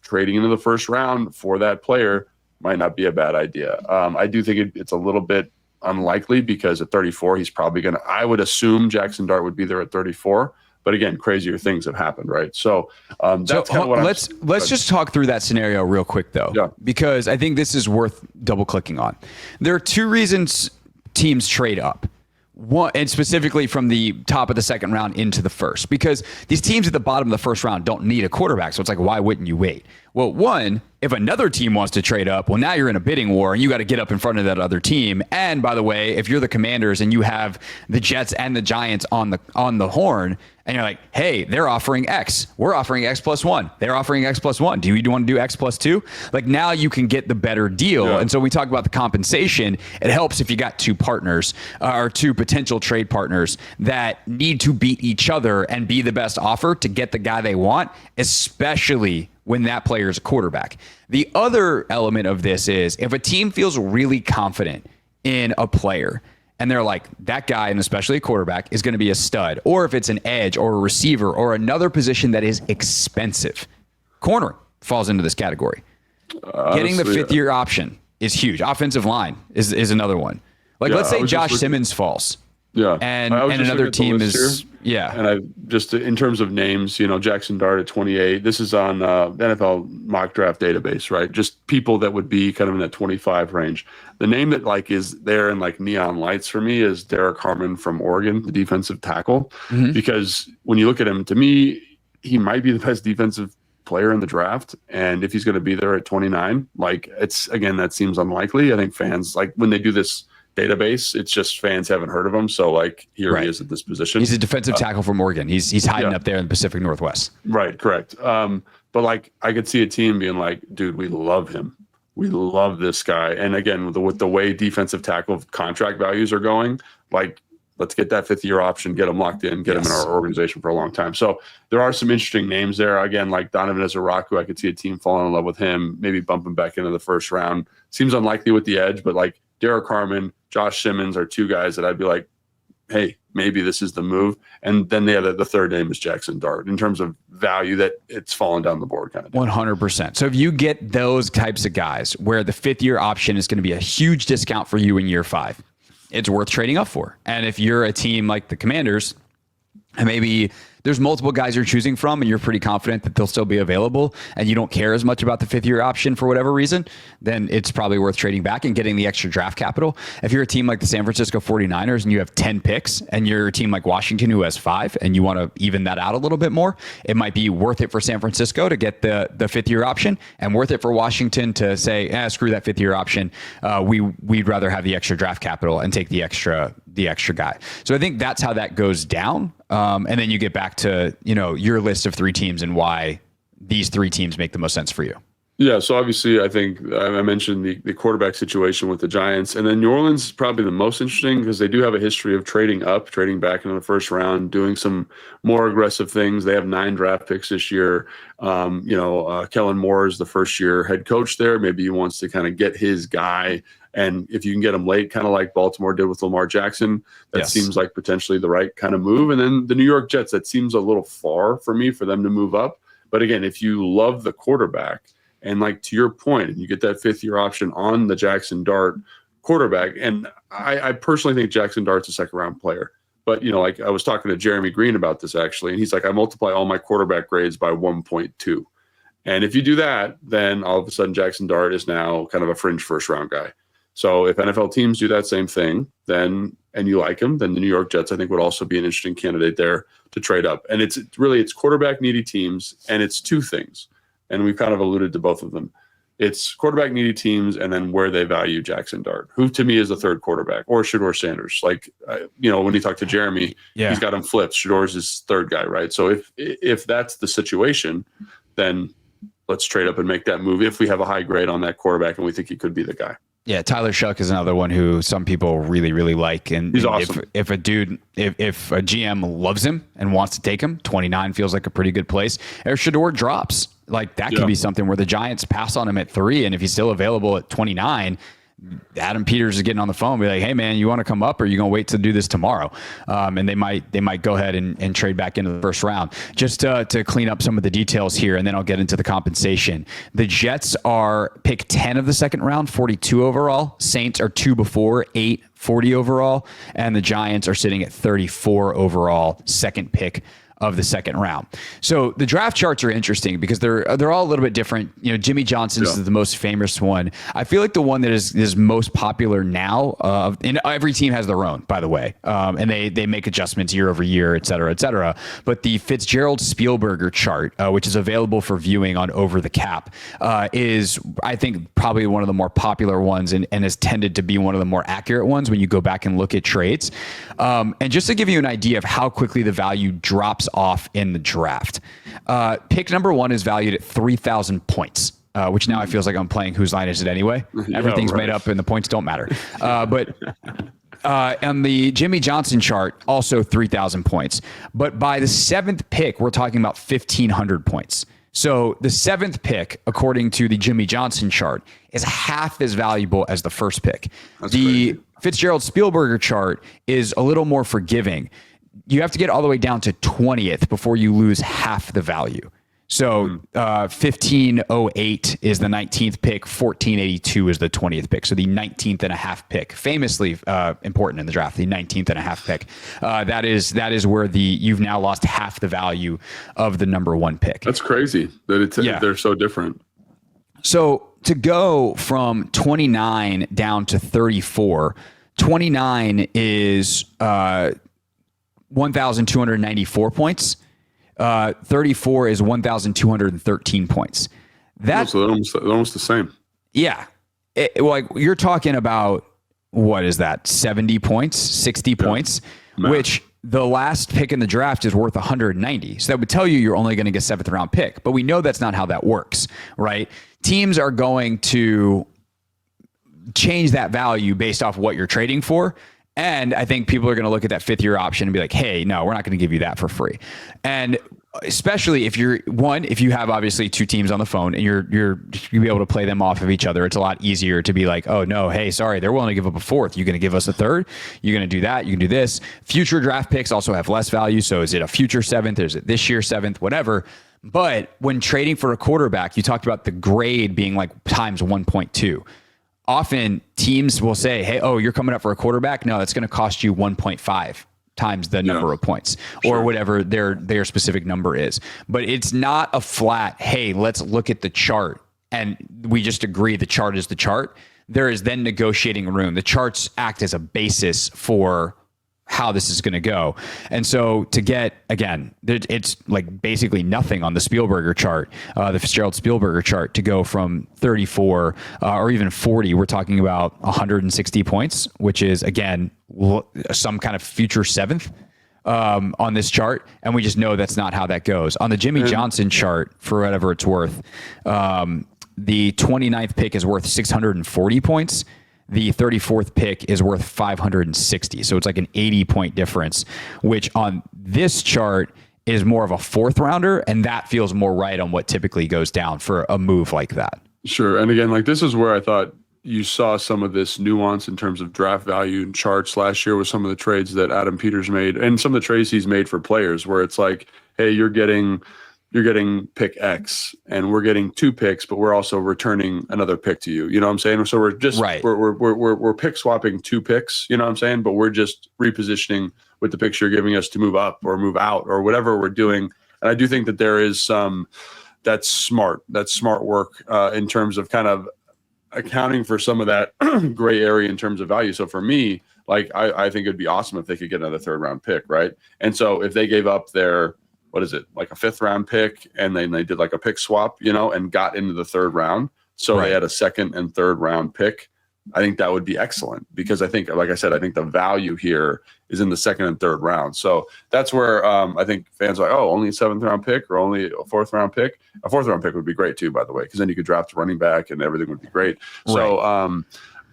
trading into the first round for that player might not be a bad idea. I do think it's a little bit unlikely, because at 34, he's probably going to, I would assume Jackson Dart would be there at 34. But again, crazier things have happened, right? So that's kind of what let's just talk through that scenario real quick, though, because I think this is worth double clicking on. There are 2 reasons teams trade up. One, and specifically from the top of the second round into the first, because these teams at the bottom of the first round don't need a quarterback. So it's like, why wouldn't you wait? Well, one, if another team wants to trade up, well, now you're in a bidding war and you got to get up in front of that other team. And by the way, if you're the Commanders and you have the Jets and the Giants on the horn, and you're like, hey, they're offering X. We're offering X plus 1. They're offering X plus 1. Do you want to do X plus 2? Now you can get the better deal. Yeah. And so we talk about the compensation. It helps if you got 2 partners or 2 potential trade partners that need to beat each other and be the best offer to get the guy they want, especially when that player is a quarterback. The other element of this is if a team feels really confident in a player, and they're like, that guy, and especially a quarterback, is going to be a stud. Or if it's an edge or a receiver or another position that is expensive. Corner falls into this category. Getting the 5th-year option is huge. Offensive line is another one. Let's say Josh Simmons falls. Yeah. And another team is, yeah. And I just, in terms of names, Jackson Dart at 28, this is on the NFL mock draft database, right? Just people that would be kind of in that 25 range. The name that is there in neon lights for me is Derek Harmon from Oregon, the defensive tackle, because when you look at him, to me, he might be the best defensive player in the draft. And if he's going to be there at 29, that seems unlikely. I think fans, when they do this database, it's just fans haven't heard of him, so here he is at this position. He's a defensive tackle from Oregon. He's hiding up there in the Pacific Northwest. Right, correct. But I could see a team being like, dude, we love him, we love this guy. And again, with the way defensive tackle contract values are going, let's get that 5th-year option, get him locked in, get him in our organization for a long time. So there are some interesting names there. Again, Donovan Ezeraku, I could see a team falling in love with him, maybe bumping back into the first round. Seems unlikely with the edge, but Derek Harmon, Josh Simmons are 2 guys that I'd be like, hey, maybe this is the move. And then the third name is Jackson Dart in terms of value that it's fallen down the board kind of thing. 100%. So if you get those types of guys where the 5th-year option is going to be a huge discount for you in year 5, it's worth trading up for. And if you're a team like the Commanders, and maybe there's multiple guys you're choosing from and you're pretty confident that they'll still be available and you don't care as much about the 5th-year option for whatever reason, then it's probably worth trading back and getting the extra draft capital. If you're a team like the San Francisco 49ers and you have 10 picks and you're a team like Washington who has 5 and you want to even that out a little bit more, it might be worth it for San Francisco to get the 5th-year option and worth it for Washington to say, screw that 5th-year option. We'd rather have the extra draft capital and take the extra guy. So I think that's how that goes down. And then you get back to, your list of 3 teams and why these 3 teams make the most sense for you. Yeah, so obviously I think I mentioned the quarterback situation with the Giants, and then New Orleans is probably the most interesting because they do have a history of trading up, trading back into the first round, doing some more aggressive things. They have 9 draft picks this year. Kellen Moore is the first-year head coach there. Maybe he wants to kind of get his guy, and if you can get him late, kind of like Baltimore did with Lamar Jackson, that seems like potentially the right kind of move. And then the New York Jets, that seems a little far for me for them to move up. But again, if you love the quarterback, and like to your point, you get that 5th-year option on the Jackson Dart quarterback. And I personally think Jackson Dart's a 2nd-round player. But, like I was talking to Jeremy Green about this actually, and he's like, I multiply all my quarterback grades by 1.2. And if you do that, then all of a sudden Jackson Dart is now kind of a fringe first-round guy. So if NFL teams do that same thing, and you like him, then the New York Jets, I think, would also be an interesting candidate there to trade up. And it's quarterback-needy teams, and it's 2 things. And we've kind of alluded to both of them. It's quarterback needy teams and then where they value Jackson Dart, who to me is the 3rd quarterback, or Shedeur Sanders. Like, when you talk to Jeremy, he's got him flipped. Shedor's his 3rd guy, right? So if that's the situation, then let's trade up and make that move if we have a high grade on that quarterback and we think he could be the guy. Yeah, Tyler Shuck is another one who some people really, really like. And he's awesome. If a GM loves him and wants to take him, 29 feels like a pretty good place. Or Shedeur drops. Like that could be something where the Giants pass on him at 3. And if he's still available at 29, Adam Peters is getting on the phone and be like, hey man, you want to come up or are you going to wait to do this tomorrow? And they might go ahead and trade back into the first round. Just to clean up some of the details here, and then I'll get into the compensation. The Jets are pick 10 of the 2nd round, 42 overall. Saints are 2 before, 8, 40 overall. And the Giants are sitting at 34 overall, 2nd pick of the 2nd round. So the draft charts are interesting because they're all a little bit different. Jimmy Johnson's is the most famous one. I feel like the one that is most popular now, and every team has their own, by the way, and they make adjustments year over year, et cetera, et cetera. But the Fitzgerald-Spielberger chart, which is available for viewing on Over the Cap, is, I think, probably one of the more popular ones and has tended to be one of the more accurate ones when you go back and look at trades. And just to give you an idea of how quickly the value drops off in the draft. Pick number 1 is valued at 3,000 points, which now it feels like I'm playing Whose Line Is It Anyway? Everything's made up and the points don't matter. But on the Jimmy Johnson chart, also 3,000 points. But by the 7th pick, we're talking about 1,500 points. So the 7th pick, according to the Jimmy Johnson chart, is half as valuable as the 1st pick. That's the crazy. Fitzgerald-Spielberger chart is a little more forgiving. You have to get all the way down to 20th before you lose half the value. So 1508 is the 19th pick, 1482 is the 20th pick. So the 19th and a half pick, famously important in the draft, the 19th and a half pick. That is where you've now lost half the value of the number 1 pick. That's crazy that they're so different. So to go from 29 down to 34, 29 is 1,294 points. 34 is 1,213 points. So they're almost the same. Yeah. Like you're talking about, what is that? 70 points, 60 points, which the last pick in the draft is worth 190. So that would tell you you're only going to get 7th round pick, but we know that's not how that works, right? Teams are going to change that value based off what you're trading for. And I think people are going to look at that 5th-year option and be like, hey, no, we're not going to give you that for free. And especially if if you have obviously 2 teams on the phone and you'll be able to play them off of each other. It's a lot easier to be like, oh no, hey, sorry, they're willing to give up a 4th. You're going to give us a 3rd. You're going to do that. You can do this. Future draft picks also have less value. So is it a future 7th? Is it this year 7th? Whatever. But when trading for a quarterback, you talked about the grade being like times 1.2. Often teams will say, hey, oh, you're coming up for a quarterback? No, that's going to cost you 1.5 times the number of points or whatever their specific number is. But it's not a flat, hey, let's look at the chart and we just agree the chart is the chart. There is then negotiating room. The charts act as a basis for how this is going to go. And so to get, again, it's like basically nothing on the Spielberger chart, the Fitzgerald Spielberger chart, to go from 34 or even 40. We're talking about 160 points, which is, again, some kind of future seventh on this chart. And we just know that's not how that goes. On the Jimmy Johnson chart, for whatever it's worth, the 29th pick is worth 640 points. The 34th pick is worth 560. So it's like an 80-point difference, which on this chart is more of a fourth rounder. And that feels more right on what typically goes down for a move like that. Sure. And again, like this is where I thought you saw some of this nuance in terms of draft value and charts last year with some of the trades that Adam Peters made and some of the trades he's made for players where it's like, hey, you're getting pick X and we're getting 2 picks, but we're also returning another pick to you. You know what I'm saying? So we're just, we're pick swapping 2 picks, you know what I'm saying? But we're just repositioning with the picks you're giving us to move up or move out or whatever we're doing. And I do think that there is that's smart work in terms of kind of accounting for some of that gray area in terms of value. So for me, like, I think it'd be awesome if they could get another 3rd round pick. Right. And so if they gave up their, what is it, like a 5th round pick, and then they did like a pick swap, you know, and got into the 3rd round. So they had a 2nd and 3rd round pick. I think that would be excellent because I think, like I said, I think the value here is in the 2nd and 3rd round. So that's where I think fans are like, oh, only a 7th round pick or only a 4th round pick. A 4th round pick would be great too, by the way, because then you could draft a running back and everything would be great. Right. So,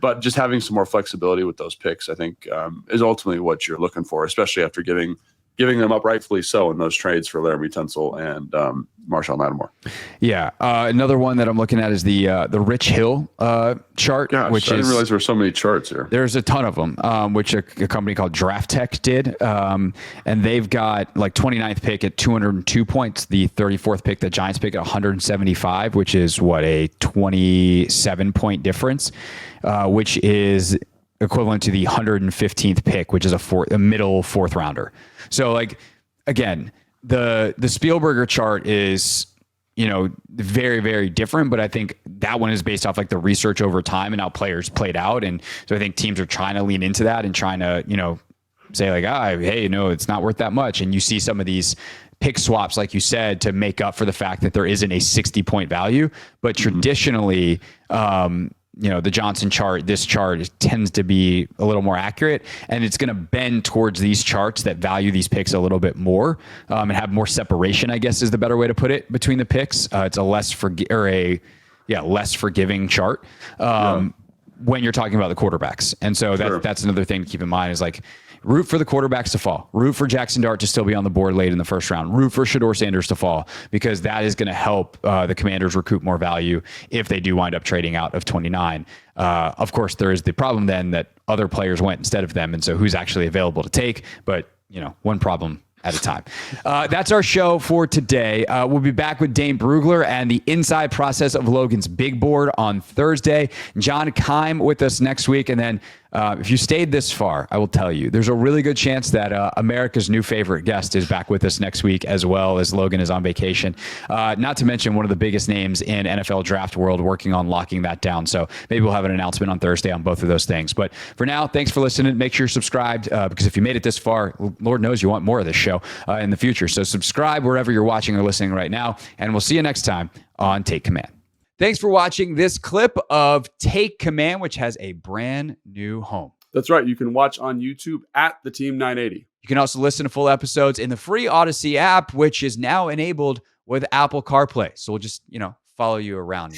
but just having some more flexibility with those picks, I think, is ultimately what you're looking for, especially after giving them up rightfully so in those trades for Laramie Tunsil and Marshawn Lattimore. Yeah. Another one that I'm looking at is the Rich Hill chart. Gosh, I didn't realize there were so many charts here. There's a ton of them, which a company called Draft Tech did. And they've got like 29th pick at 202 points, the 34th pick, the Giants pick at 175, which is what, a 27-point difference, which is equivalent to the 115th pick, which is a middle 4th rounder. So, like, again, the Spielberger chart is, you know, very, very different, but I think that one is based off like the research over time and how players played out. And so I think teams are trying to lean into that and trying to, you know, say like, hey, no, it's not worth that much. And you see some of these pick swaps, like you said, to make up for the fact that there isn't a 60-point value. But traditionally, you know, the Johnson chart, this chart tends to be a little more accurate, and it's going to bend towards these charts that value these picks a little bit more and have more separation, I guess is the better way to put it, between the picks. It's a less forgiving chart when you're talking about the quarterbacks. And so that's another thing to keep in mind is like, root for the quarterbacks to fall. Root for Jackson Dart to still be on the board late in the 1st round. Root for Shedeur Sanders to fall because that is going to help the Commanders recoup more value if they do wind up trading out of 29. Of course, there is the problem then that other players went instead of them, and so who's actually available to take? But, you know, one problem at a time. That's our show for today. We'll be back with Dane Brugler and the inside process of Logan's big board on Thursday. John Keim with us next week. And then if you stayed this far, I will tell you, there's a really good chance that America's new favorite guest is back with us next week, as well as Logan is on vacation. Not to mention one of the biggest names in NFL draft world working on locking that down. So maybe we'll have an announcement on Thursday on both of those things. But for now, thanks for listening. Make sure you're subscribed because if you made it this far, Lord knows you want more of this show in the future. So subscribe wherever you're watching or listening right now. And we'll see you next time on Take Command. Thanks for watching this clip of Take Command, which has a brand new home. That's right. You can watch on YouTube at the Team 980. You can also listen to full episodes in the free Odyssey app, which is now enabled with Apple CarPlay. So we'll just, follow you around.